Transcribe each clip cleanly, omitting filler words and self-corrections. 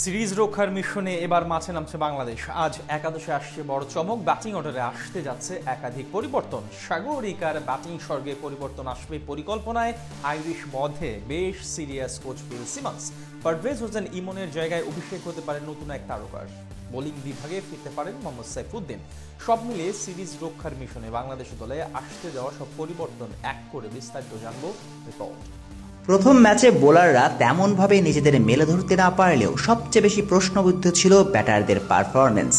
Series রক্ষার মিশনে এবার মাঠে নামছে বাংলাদেশ। আজ একাদশে আসছে বড় চমক। ব্যাটিং অর্ডারে আসতে যাচ্ছে একাধিক পরিবর্তন। সাগরিকার ব্যাটিং স্বর্গে পরিবর্তন আসবে পরিকল্পনায়। আইরিশ মধ্যে বেশ serious coach Phil Simmons. Parvez Hossain ইমনের জায়গায় অভিষেক হতে পারেন নতুন এক তারকার। বোলিং বিভাগে ফিরতে পারেন মোহাম্মদ সাইফুদ্দিন। সব মিলিয়ে সিরিজ রক্ষার মিশনে বাংলাদেশ দলে আসতে যাওয়া সব পরিবর্তন এক করে বিস্তারিত জানবো রিপোর্ট। প্রথম ম্যাচে বোলাররা তেমনভাবে নিজেদের মেলে ধরতে না পারলেও সবচেয়ে বেশি প্রশ্নবিদ্ধ ছিল ব্যাটারদের পারফরম্যান্স।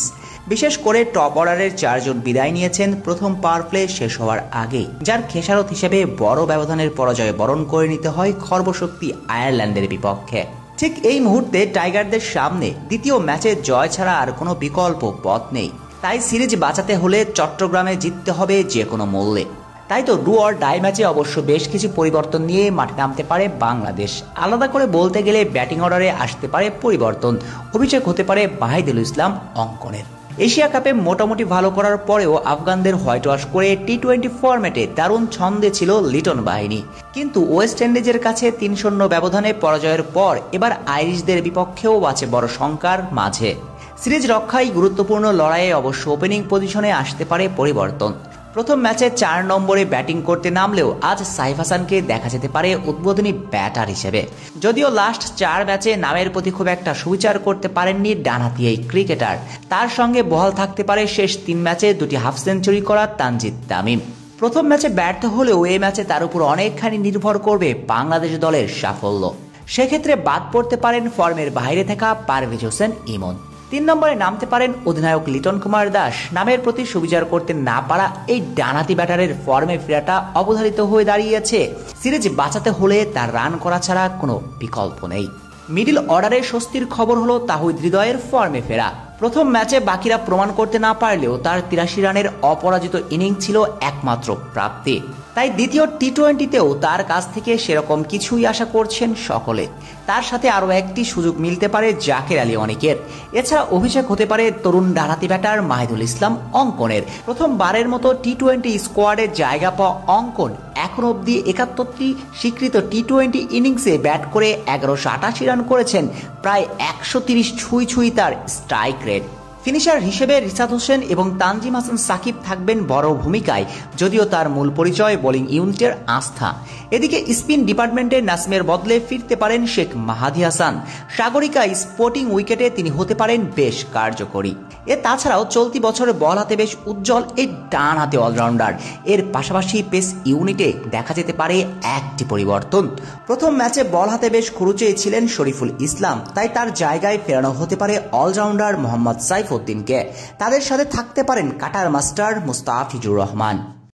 বিশেষ করে টপ অর্ডারের 4 জন বিদায় নিয়েছেন প্রথম পাওয়ার প্লে শেষ হওয়ার আগেই, যার খেসারত হিসেবে বড় ব্যবধানের পরাজয় বরণ করে নিতে হয় খর্বশক্তি আয়ারল্যান্ডের বিপক্ষে। ঠিক এই মুহূর্তে টাইগারদের সামনে দ্বিতীয় ম্যাচে জয় ছাড়া আর কোনো বিকল্প পথ নেই। তাই সিরিজ বাঁচাতে হলে চট্টগ্রামে জিততে হবে যে কোনো মূল্যে। তাই তো ডু অর ডাই ম্যাচে অবশ্য বেশ কিছু পরিবর্তন নিয়ে মাঠে নামতে পারে বাংলাদেশ। আলাদা করে বলতে গেলে ব্যাটিং অর্ডারে আসতে পারে পরিবর্তন। অভিষেক হতে পারে ওয়াহিদুল ইসলাম অঙ্কনের। এশিয়া কাপে মোটামুটি ভালো করার পরেও আফগানদের হোয়াইট ওয়াশ করে টি-20 ফরম্যাটে দারুণ ছন্দে ছিল লিটন বাহিনী। কিন্তু ওয়েস্ট ইন্ডিজের কাছে 3-0 ব্যবধানে পরাজয়ের পর এবার আইরিশদের বিপক্ষেও আছে বড় শঙ্কার মাঝে। সিরিজ রক্ষায় গুরুত্বপূর্ণ লড়াইয়ে অবশ্য ওপেনিং পজিশনে আসতে পারে পরিবর্তন। প্রথম ম্যাচে 4 নম্বরে ব্যাটিং করতে নামলেও আজ সাইফ হাসানকে দেখা যেতে পারে উদ্বোধনী ব্যাটার হিসেবে। যদিও লাস্ট 4 ম্যাচে নামের প্রতি খুব একটা সুবিচার করতে পারেননি ডানহাতি এই ক্রিকেটার। তার সঙ্গে বহাল থাকতে পারে শেষ 3 ম্যাচে 2টি হাফ সেঞ্চুরি করা তানজিদ তামিম। প্রথম ম্যাচে ব্যর্থ হলেও এই ম্যাচে তার উপর অনেকখানি নির্ভর করবে বাংলাদেশ দলের সাফল্য। সেক্ষেত্রে বাদ পড়তে পারেন ফর্মের বাইরে থাকা পারভেজ হোসেন ইমন। 3 নম্বরে নামতে পারেন অধিনায়ক লিটন কুমার দাস। নামের প্রতি সুবিচার করতে না পারা এই ডানহাতি ব্যাটারের ফর্মে ফেরাটা অবধারিত হয়ে দাঁড়িয়েছে। সিরিজ বাঁচাতে হলে তার রান করা ছাড়া কোনো বিকল্প নেই। মিডল অর্ডারে স্বস্তির খবর হলো তাহিদ হৃদয়ের ফর্মে ফেরা। প্রথম ম্যাচে বাকিরা প্রমাণ করতে না পারলেও তার 83 রানের অপরাজিত ইনিংস ছিল একমাত্র প্রাপ্তি। তাই দ্বিতীয় টি-20তেও তার কাছ থেকে সেরকম কিছুই আশা করছেন সকলে। তার সাথে আরও একটি সুযোগ মিলতে পারে জাকের আলী অনিকের। এছাড়া অভিষেক হতে পারে তরুণ ডানহাতি ব্যাটার ওয়াহিদুল ইসলাম অঙ্কনের। প্রথমবারের মতো টি-20 স্কোয়াডে জায়গা পাওয়া অঙ্কন এখন অবধি 71টি স্বীকৃত টি-20 ইনিংসে ব্যাট করে 1188 রান করেছেন। প্রায় 130 ছুঁই তার স্ট্রাইক রেট। ফিনিশার হিসেবে রিশাদ হোসেন এবং তানজিম হাসান সাকিব থাকবেন বড় ভূমিকায়, যদিও তার মূল পরিচয় বোলিং ইউনিটের আস্থা। এদিকে স্পিন ডিপার্টমেন্টে নাসিমের বদলে ফিরতে পারেন শেখ মাহাদি হাসান। সাগরিকা স্পোর্টিং উইকেটে তিনি হতে পারেন বেশ কার্যকরী। তাছাড়াও চলতি বছরে বল হাতে বেশ উজ্জ্বল এই ডান হাতে অলরাউন্ডার। এর পাশাপাশি পেস ইউনিটে দেখা যেতে পারে একটি পরিবর্তন। প্রথম ম্যাচে বল হাতে বেশ খরুচে ছিলেন শরীফুল ইসলাম, তাই তার জায়গায় ফেরানো হতে পারে অলরাউন্ডার মোহাম্মদ সাইফুদ্দিনকে। তাদের সাথে থাকতে পারেন কাটার মাস্টার মুস্তাফিজুর রহমান।